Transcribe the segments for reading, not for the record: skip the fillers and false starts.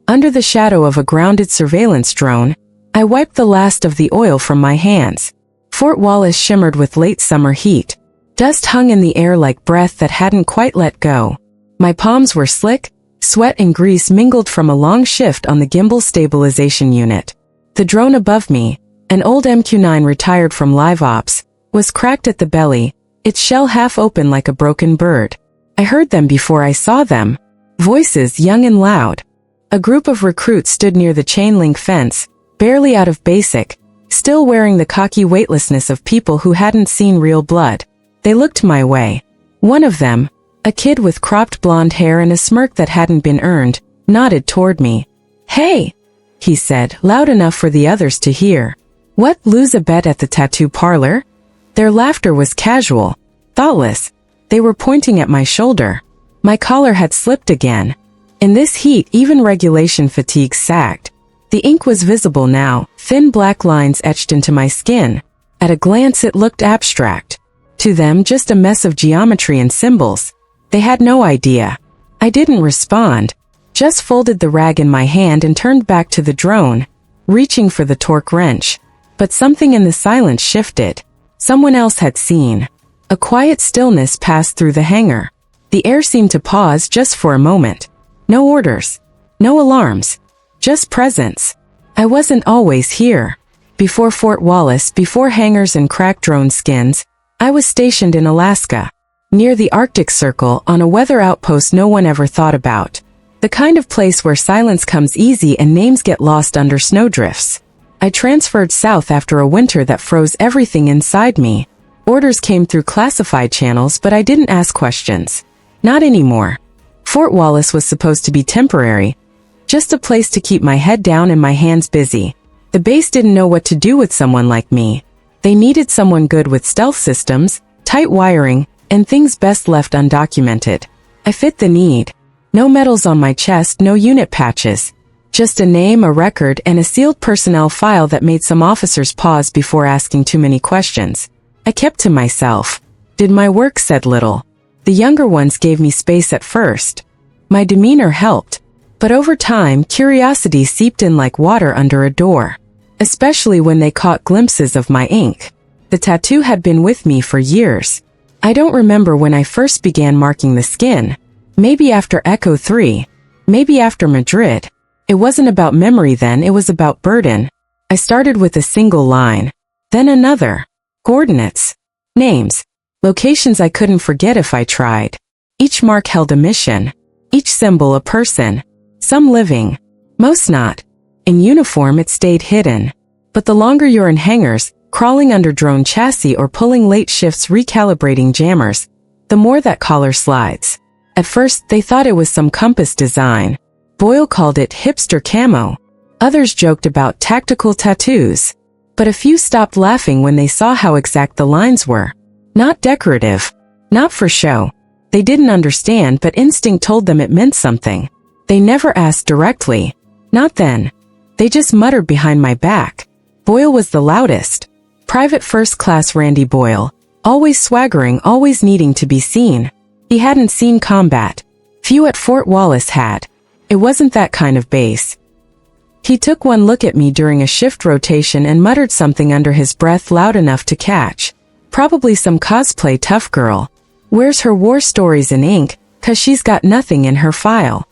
Under the shadow of a grounded surveillance drone, I wiped the last of the oil from my hands. Fort Wallace shimmered with late summer heat. Dust hung in the air like breath that hadn't quite let go. My palms were slick, sweat and grease mingled from a long shift on the gimbal stabilization unit. The drone above me, an old MQ-9 retired from live ops, was cracked at the belly, its shell half open like a broken bird. I heard them before I saw them. Voices young and loud. A group of recruits stood near the chain-link fence, barely out of basic, still wearing the cocky weightlessness of people who hadn't seen real blood. They looked my way. One of them, a kid with cropped blonde hair and a smirk that hadn't been earned, nodded toward me. "Hey," he said, loud enough for the others to hear. "What, lose a bet at the tattoo parlor?" Their laughter was casual, thoughtless. They were pointing at my shoulder. My collar had slipped again. In this heat, even regulation fatigue sagged. The ink was visible now, thin black lines etched into my skin. At a glance it looked abstract. To them, just a mess of geometry and symbols. They had no idea. I didn't respond, just folded the rag in my hand and turned back to the drone, reaching for the torque wrench. But something in the silence shifted. Someone else had seen. A quiet stillness passed through the hangar. The air seemed to pause just for a moment. No orders. No alarms. Just presence. I wasn't always here. Before Fort Wallace, before hangars and cracked drone skins, I was stationed in Alaska, near the Arctic Circle on a weather outpost no one ever thought about. The kind of place where silence comes easy and names get lost under snowdrifts. I transferred south after a winter that froze everything inside me. Orders came through classified channels, but I didn't ask questions. Not anymore. Fort Wallace was supposed to be temporary, just a place to keep my head down and my hands busy. The base didn't know what to do with someone like me. They needed someone good with stealth systems, tight wiring, and things best left undocumented. I fit the need. No medals on my chest, no unit patches. Just a name, a record, and a sealed personnel file that made some officers pause before asking too many questions. I kept to myself. Did my work, said little. The younger ones gave me space at first. My demeanor helped. But over time, curiosity seeped in like water under a door. Especially when they caught glimpses of my ink. The tattoo had been with me for years. I don't remember when I first began marking the skin. Maybe after Echo 3. Maybe after Madrid. It wasn't about memory then, it was about burden. I started with a single line. Then another. Coordinates. Names. Locations I couldn't forget if I tried. Each mark held a mission. Each symbol a person. Some living. Most not. In uniform it stayed hidden. But the longer you're in hangars, crawling under drone chassis or pulling late shifts recalibrating jammers, the more that collar slides. At first they thought it was some compass design. Boyle called it hipster camo. Others joked about tactical tattoos. But a few stopped laughing when they saw how exact the lines were. Not decorative. Not for show. They didn't understand, but instinct told them it meant something. They never asked directly. Not then. They just muttered behind my back. Boyle was the loudest. Private First Class Randy Boyle. Always swaggering, always needing to be seen. He hadn't seen combat. Few at Fort Wallace had. It wasn't that kind of base. He took one look at me during a shift rotation and muttered something under his breath loud enough to catch. Probably some cosplay tough girl. Where's her war stories in ink, 'cause she's got nothing in her file.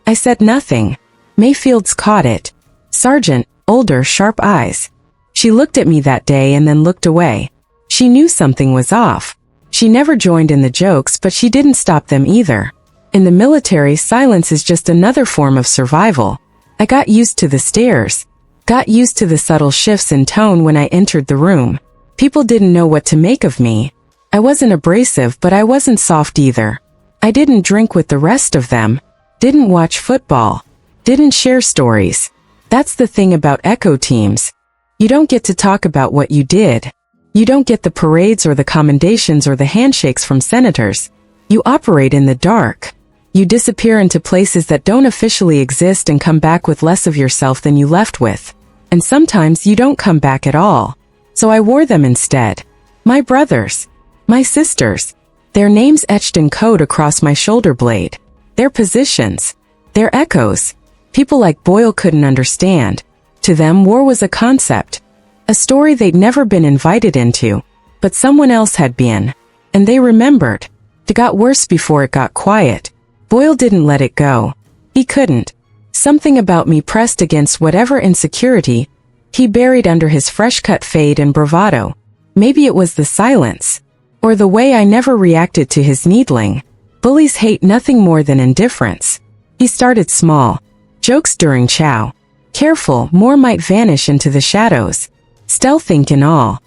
I said nothing. Mayfield's caught it. Sergeant, older, sharp eyes. She looked at me that day and then looked away. She knew something was off. She never joined in the jokes, but she didn't stop them either. In the military, silence is just another form of survival. I got used to the stares. Got used to the subtle shifts in tone when I entered the room. People didn't know what to make of me. I wasn't abrasive, but I wasn't soft either. I didn't drink with the rest of them. Didn't watch football. Didn't share stories. That's the thing about Echo teams. You don't get to talk about what you did. You don't get the parades or the commendations or the handshakes from senators. You operate in the dark. You disappear into places that don't officially exist and come back with less of yourself than you left with. And sometimes you don't come back at all. So I wore them instead. My brothers. My sisters. Their names etched in code across my shoulder blade. Their positions. Their echoes. People like Boyle couldn't understand. To them, war was a concept. A story they'd never been invited into. But someone else had been. And they remembered. It got worse before it got quiet. Boyle didn't let it go. He couldn't. Something about me pressed against whatever insecurity he buried under his fresh-cut fade and bravado. Maybe it was the silence. Or the way I never reacted to his needling. Bullies hate nothing more than indifference. He started small. Jokes during chow. Careful, more might vanish into the shadows. Stealthing and all.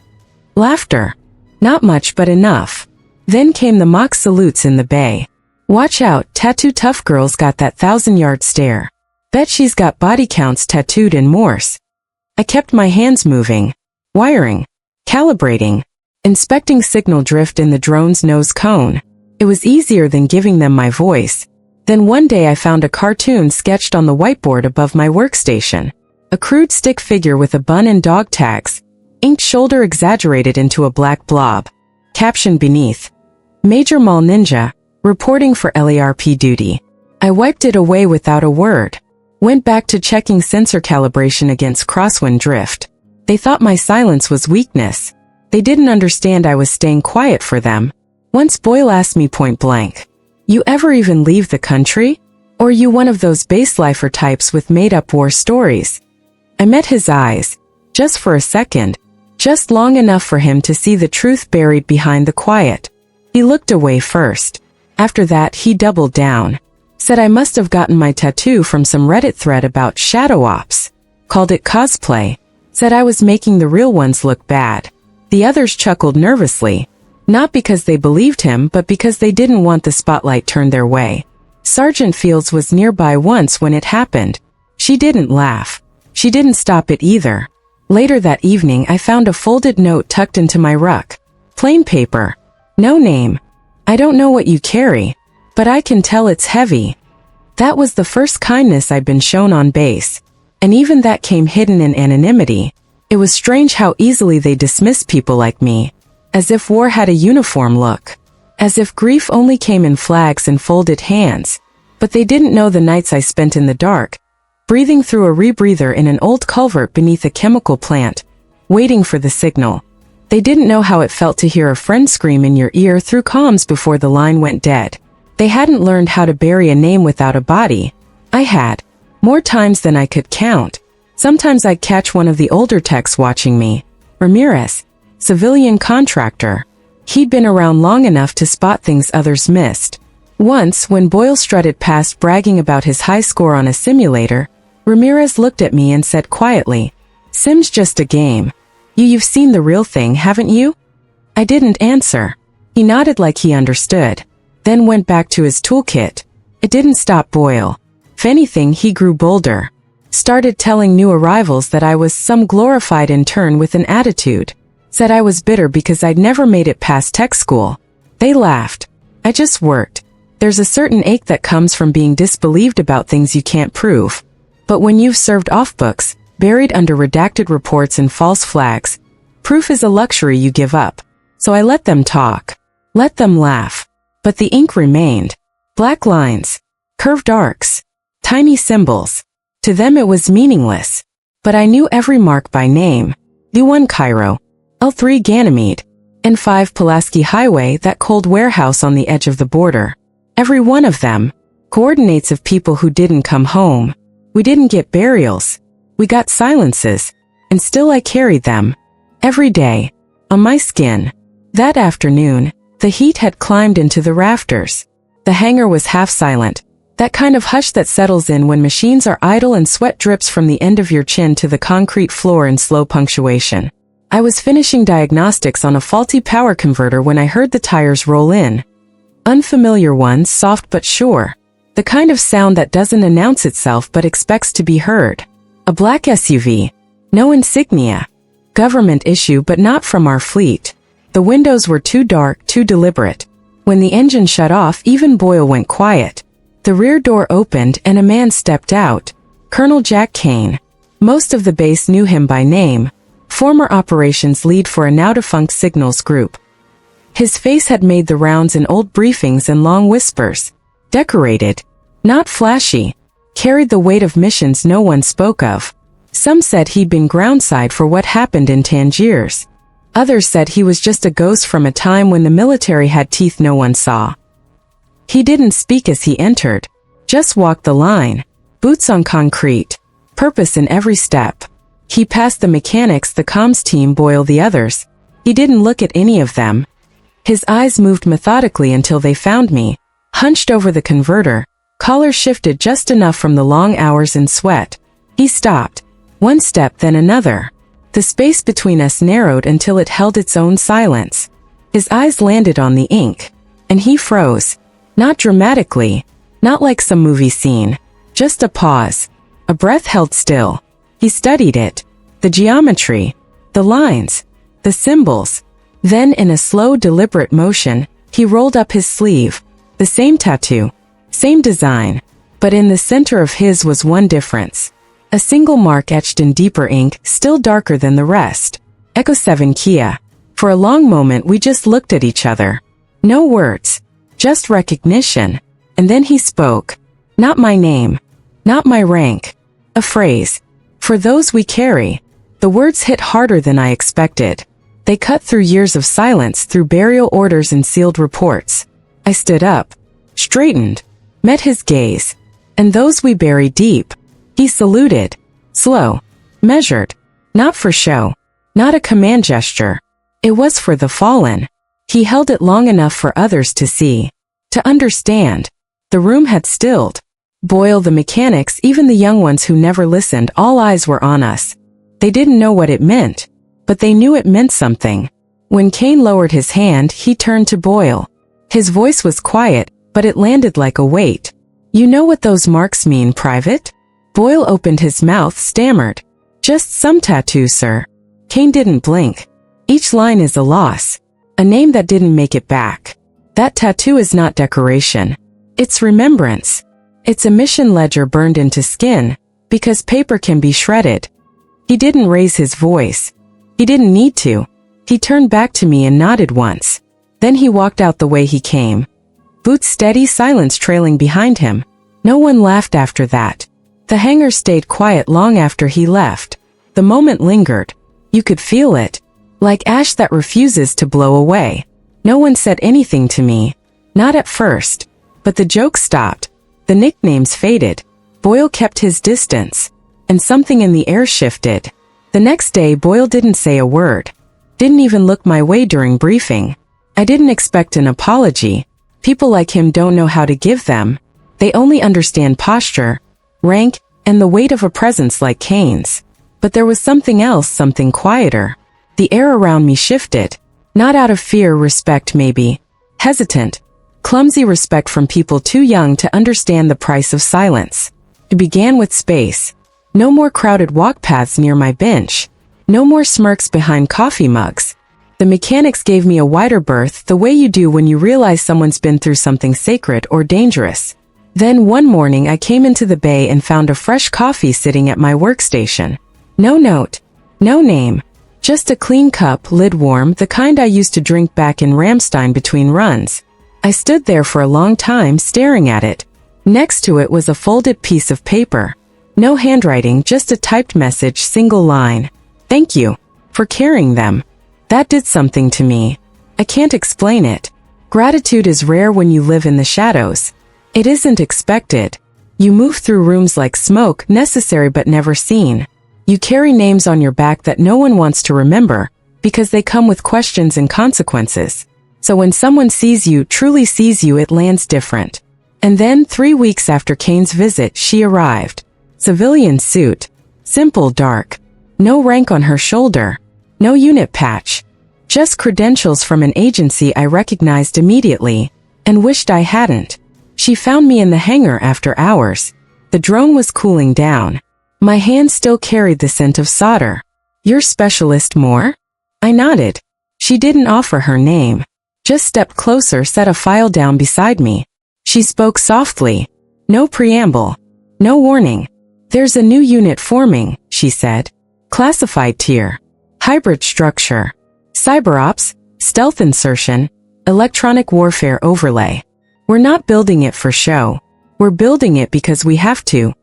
Laughter. Not much but enough. Then came the mock salutes in the bay. Watch out, tattoo tough girl's got that 1,000-yard stare. Bet she's got body counts tattooed in Morse. I kept my hands moving. Wiring. Calibrating. Inspecting signal drift in the drone's nose cone. It was easier than giving them my voice. Then one day I found a cartoon sketched on the whiteboard above my workstation. A crude stick figure with a bun and dog tags. Inked shoulder exaggerated into a black blob. Caption beneath. Major Mall Ninja, reporting for LARP duty. I wiped it away without a word. Went back to checking sensor calibration against crosswind drift. They thought my silence was weakness. They didn't understand I was staying quiet for them. Once Boyle asked me point blank, "You ever even leave the country? Or you one of those base lifer types with made-up war stories?" I met his eyes. Just for a second. Just long enough for him to see the truth buried behind the quiet. He looked away first. After that, he doubled down. Said I must have gotten my tattoo from some Reddit thread about shadow ops. Called it cosplay. Said I was making the real ones look bad. The others chuckled nervously. Not because they believed him, but because they didn't want the spotlight turned their way. Sergeant Fields was nearby once when it happened. She didn't laugh. She didn't stop it either. Later that evening, I found a folded note tucked into my ruck. Plain paper. No name. I don't know what you carry, but I can tell it's heavy. That was the first kindness I'd been shown on base. And even that came hidden in anonymity. It was strange how easily they dismissed people like me. As if war had a uniform look. As if grief only came in flags and folded hands. But they didn't know the nights I spent in the dark, breathing through a rebreather in an old culvert beneath a chemical plant, waiting for the signal. They didn't know how it felt to hear a friend scream in your ear through comms before the line went dead. They hadn't learned how to bury a name without a body. I had. More times than I could count. Sometimes I'd catch one of the older techs watching me. Ramirez. Civilian contractor. He'd been around long enough to spot things others missed. Once, when Boyle strutted past bragging about his high score on a simulator, Ramirez looked at me and said quietly, "Sim's just a game. You've seen the real thing, haven't you?" I didn't answer. He nodded like he understood, then went back to his toolkit. It didn't stop Boyle. If anything, he grew bolder. Started telling new arrivals that I was some glorified intern with an attitude. Said I was bitter because I'd never made it past tech school. They laughed. I just worked. There's a certain ache that comes from being disbelieved about things you can't prove. But when you've served off books, buried under redacted reports and false flags, proof is a luxury you give up. So I let them talk. Let them laugh. But the ink remained. Black lines. Curved arcs. Tiny symbols. To them it was meaningless. But I knew every mark by name. U1 Cairo. L3 Ganymede. N5 Pulaski Highway, that cold warehouse on the edge of the border. Every one of them. Coordinates of people who didn't come home. We didn't get burials. We got silences. And still I carried them. Every day. On my skin. That afternoon, the heat had climbed into the rafters. The hangar was half silent. That kind of hush that settles in when machines are idle and sweat drips from the end of your chin to the concrete floor in slow punctuation. I was finishing diagnostics on a faulty power converter when I heard the tires roll in. Unfamiliar ones, soft but sure. The kind of sound that doesn't announce itself but expects to be heard. A black SUV. No insignia. Government issue but not from our fleet. The windows were too dark, too deliberate. When the engine shut off, even Boyle went quiet. The rear door opened and a man stepped out. Colonel Jack Kane. Most of the base knew him by name. Former operations lead for a now-defunct signals group. His face had made the rounds in old briefings and long whispers. Decorated. Not flashy. carried the weight of missions no one spoke of. Some said he'd been groundside for what happened in Tangiers. Others said he was just a ghost from a time when the military had teeth no one saw. He didn't speak as he entered, just walked the line, boots on concrete, purpose in every step. He passed the mechanics, the comms team, Boyle, the others. He didn't look at any of them. His eyes moved methodically until they found me, hunched over the converter, collar shifted just enough from the long hours in sweat. He stopped. One step, then another. The space between us narrowed until it held its own silence. His eyes landed on the ink, and he froze. Not dramatically, not like some movie scene, just a pause. A breath held still. He studied it. The geometry, the lines, the symbols. Then in a slow, deliberate motion, he rolled up his sleeve. The same tattoo, same design, but in the center of his was one difference. A single mark etched in deeper ink, still darker than the rest. Echo 7 Kia. For a long moment we just looked at each other. No words, just recognition. And then he spoke. Not my name, not my rank. A phrase. For those we carry. The words hit harder than I expected. They cut through years of silence, through burial orders and sealed reports. I stood up, straightened, met his gaze. And those we bury deep. He saluted. Slow. Measured. Not for show. Not a command gesture. It was for the fallen. He held it long enough for others to see. To understand. The room had stilled. Boyle, the mechanics, even the young ones who never listened, all eyes were on us. They didn't know what it meant, but they knew it meant something. When Kane lowered his hand, he turned to Boyle. His voice was quiet, but it landed like a weight. You know what those marks mean, Private? Boyle opened his mouth, stammered. Just some tattoo, sir. Kane didn't blink. Each line is a loss. A name that didn't make it back. That tattoo is not decoration. It's remembrance. It's a mission ledger burned into skin, because paper can be shredded. He didn't raise his voice. He didn't need to. He turned back to me and nodded once. Then he walked out the way he came. Boots steady, silence trailing behind him. No one laughed after that. The hangar stayed quiet long after he left. The moment lingered. You could feel it. Like ash that refuses to blow away. No one said anything to me. Not at first. But the jokes stopped. The nicknames faded. Boyle kept his distance. And something in the air shifted. The next day Boyle didn't say a word. Didn't even look my way during briefing. I didn't expect an apology. People like him don't know how to give them. They only understand posture, rank, and the weight of a presence like Kane's. But there was something else, something quieter. The air around me shifted. Not out of fear, respect maybe. Hesitant. Clumsy respect from people too young to understand the price of silence. It began with space. No more crowded walk paths near my bench. No more smirks behind coffee mugs. The mechanics gave me a wider berth, the way you do when you realize someone's been through something sacred or dangerous. Then one morning I came into the bay and found a fresh coffee sitting at my workstation. No note. No name. Just a clean cup, lid warm, the kind I used to drink back in Ramstein between runs. I stood there for a long time staring at it. Next to it was a folded piece of paper. No handwriting, just a typed message, single line. Thank you for carrying them. That did something to me. I can't explain it. Gratitude is rare when you live in the shadows. It isn't expected. You move through rooms like smoke, necessary but never seen. You carry names on your back that no one wants to remember, because they come with questions and consequences. So when someone sees you, truly sees you, it lands different. And then 3 weeks after Kane's visit, she arrived. Civilian suit. Simple, dark. No rank on her shoulder. No unit patch. Just credentials from an agency I recognized immediately, and wished I hadn't. She found me in the hangar after hours. The drone was cooling down. My hand still carried the scent of solder. Your specialist more? I nodded. She didn't offer her name. Just stepped closer, set a file down beside me. She spoke softly. No preamble. No warning. There's a new unit forming, she said. Classified tier. Hybrid structure. Cyberops, stealth insertion, electronic warfare overlay. We're not building it for show. We're building it because we have to.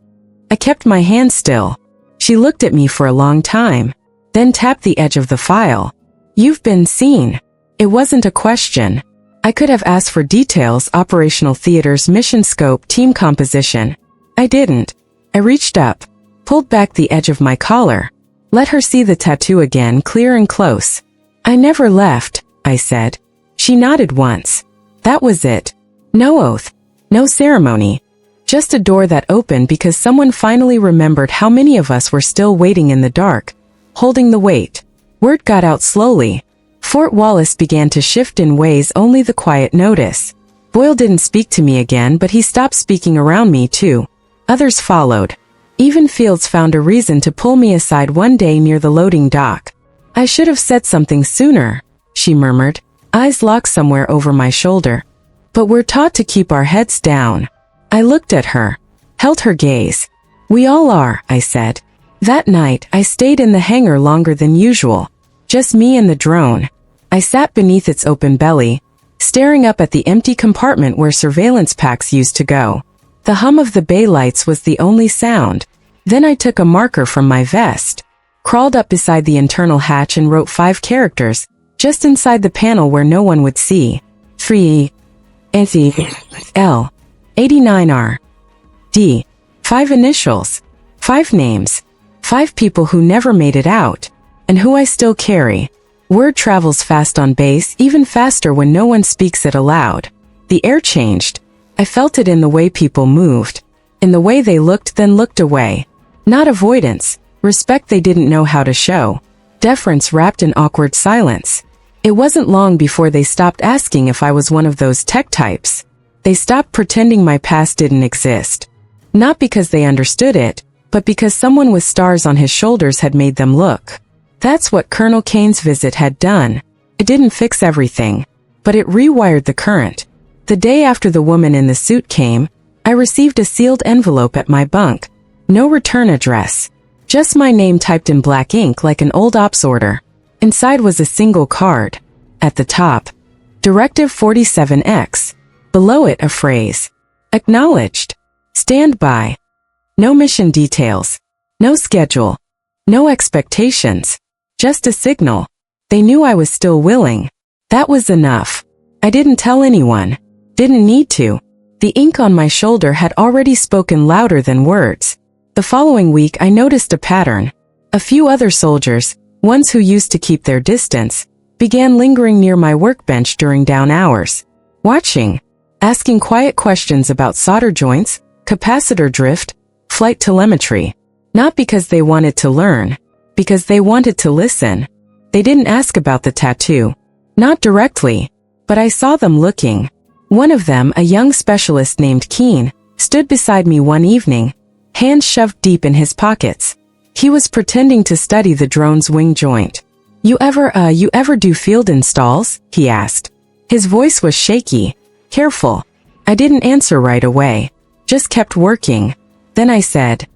I kept my hand still. She looked at me for a long time, then tapped the edge of the file. "You've been seen." It wasn't a question. I could have asked for details, operational theaters, mission scope, team composition. I didn't. I reached up, pulled back the edge of my collar, let her see the tattoo again, clear and close. "I never left," I said. She nodded once. That was it. No oath. No ceremony. Just a door that opened because someone finally remembered how many of us were still waiting in the dark, holding the weight. Word got out slowly. Fort Wallace began to shift in ways only the quiet notice. Boyle didn't speak to me again, but he stopped speaking around me too. Others followed. Even Fields found a reason to pull me aside one day near the loading dock. "I should have said something sooner," she murmured, eyes locked somewhere over my shoulder. "But we're taught to keep our heads down." I looked at her, held her gaze. "We all are," I said. That night, I stayed in the hangar longer than usual. Just me and the drone. I sat beneath its open belly, staring up at the empty compartment where surveillance packs used to go. The hum of the bay lights was the only sound. Then I took a marker from my vest, crawled up beside the internal hatch and wrote 5 characters, just inside the panel where no one would see. 3 L 89R D. 5 initials. 5 names. 5 people who never made it out, and who I still carry. Word travels fast on base, even faster when no one speaks it aloud. The air changed. I felt it in the way people moved, in the way they looked then looked away. Not avoidance, respect they didn't know how to show. Deference wrapped in awkward silence. It wasn't long before they stopped asking if I was one of those tech types. They stopped pretending my past didn't exist. Not because they understood it, but because someone with stars on his shoulders had made them look. That's what Colonel Kane's visit had done. It didn't fix everything, but it rewired the current. The day after the woman in the suit came, I received a sealed envelope at my bunk. No return address. Just my name typed in black ink like an old ops order. Inside was a single card. At the top, Directive 47X. Below it a phrase. Acknowledged. Stand by. No mission details. No schedule. No expectations. Just a signal. They knew I was still willing. That was enough. I didn't tell anyone. Didn't need to. The ink on my shoulder had already spoken louder than words. The following week I noticed a pattern. A few other soldiers, ones who used to keep their distance, began lingering near my workbench during down hours. Watching. Asking quiet questions about solder joints, capacitor drift, flight telemetry. Not because they wanted to learn, because they wanted to listen. They didn't ask about the tattoo. Not directly, but I saw them looking. One of them, a young specialist named Keene, stood beside me one evening, hands shoved deep in his pockets. He was pretending to study the drone's wing joint. You ever do field installs?" he asked. His voice was shaky, careful. I didn't answer right away, just kept working. Then I said,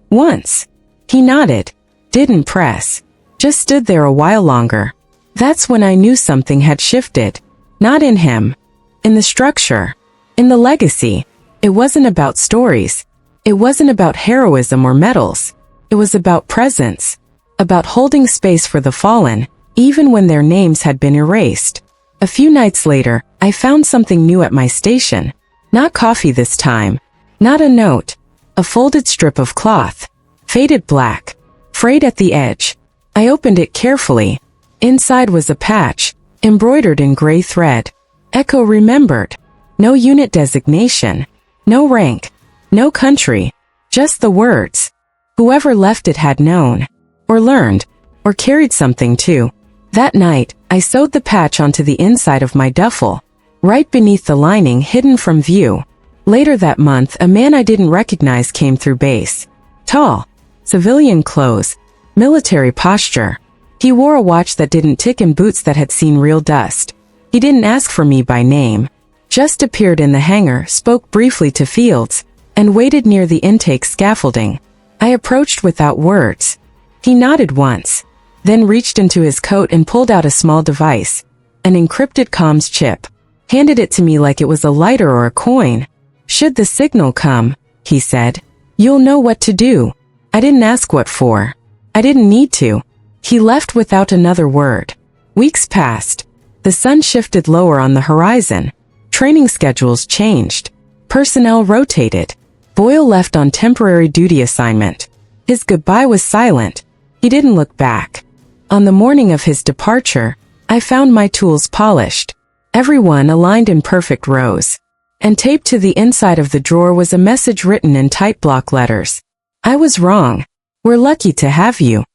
"Once." He nodded, didn't press, just stood there a while longer. That's when I knew something had shifted. Not in him. In the structure. In the legacy. It wasn't about stories. It wasn't about heroism or medals. It was about presence. About holding space for the fallen, even when their names had been erased. A few nights later, I found something new at my station. Not coffee this time. Not a note. A folded strip of cloth. Faded black. Frayed at the edge. I opened it carefully. Inside was a patch, embroidered in gray thread. Echo remembered. No unit designation. No rank. No country. Just the words. Whoever left it had known. Or learned. Or carried something too. That night, I sewed the patch onto the inside of my duffel, right beneath the lining hidden from view. Later that month, a man I didn't recognize came through base. Tall. Civilian clothes. Military posture. He wore a watch that didn't tick and boots that had seen real dust. He didn't ask for me by name. Just appeared in the hangar, spoke briefly to Fields, and waited near the intake scaffolding. I approached without words. He nodded once, then reached into his coat and pulled out a small device, an encrypted comms chip. Handed it to me like it was a lighter or a coin. "Should the signal come," he said, You'll know what to do. I didn't ask what for. I didn't need to. He left without another word. Weeks passed. The sun shifted lower on the horizon. Training schedules changed. Personnel rotated. Boyle left on temporary duty assignment. His goodbye was silent. He didn't look back. On the morning of his departure, I found my tools polished. Everyone aligned in perfect rows. And taped to the inside of the drawer was a message written in tight block letters. I was wrong. We're lucky to have you.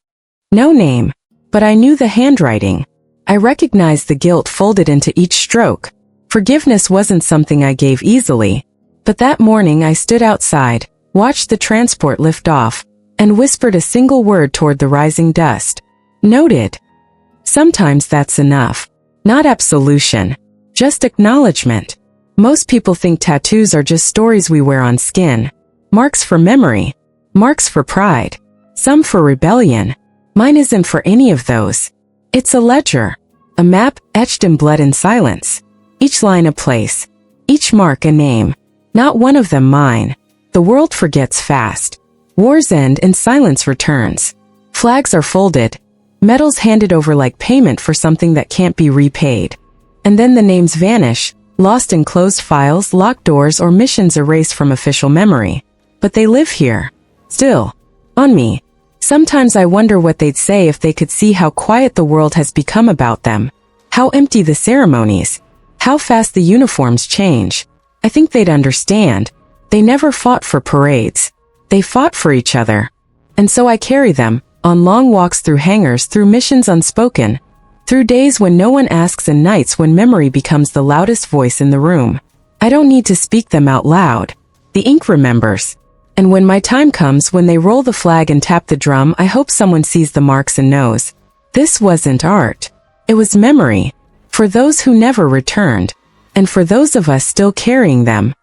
No name. But I knew the handwriting. I recognized the guilt folded into each stroke. Forgiveness wasn't something I gave easily. But that morning I stood outside, watched the transport lift off, and whispered a single word toward the rising dust. Noted. Sometimes that's enough. Not absolution. Just acknowledgement. Most people think tattoos are just stories we wear on skin. Marks for memory. Marks for pride. Some for rebellion. Mine isn't for any of those. It's a ledger. A map etched in blood and silence. Each line a place. Each mark a name. Not one of them mine. The world forgets fast. Wars end and silence returns. Flags are folded. Medals handed over like payment for something that can't be repaid. And then the names vanish, lost in closed files, locked doors, or missions erased from official memory. But they live here. Still. On me. Sometimes I wonder what they'd say if they could see how quiet the world has become about them. How empty the ceremonies. How fast the uniforms change. I think they'd understand. They never fought for parades. They fought for each other. And so I carry them, on long walks through hangars, through missions unspoken, through days when no one asks and nights when memory becomes the loudest voice in the room. I don't need to speak them out loud. The ink remembers. And when my time comes, when they roll the flag and tap the drum, I hope someone sees the marks and knows. This wasn't art. It was memory. For those who never returned. And for those of us still carrying them.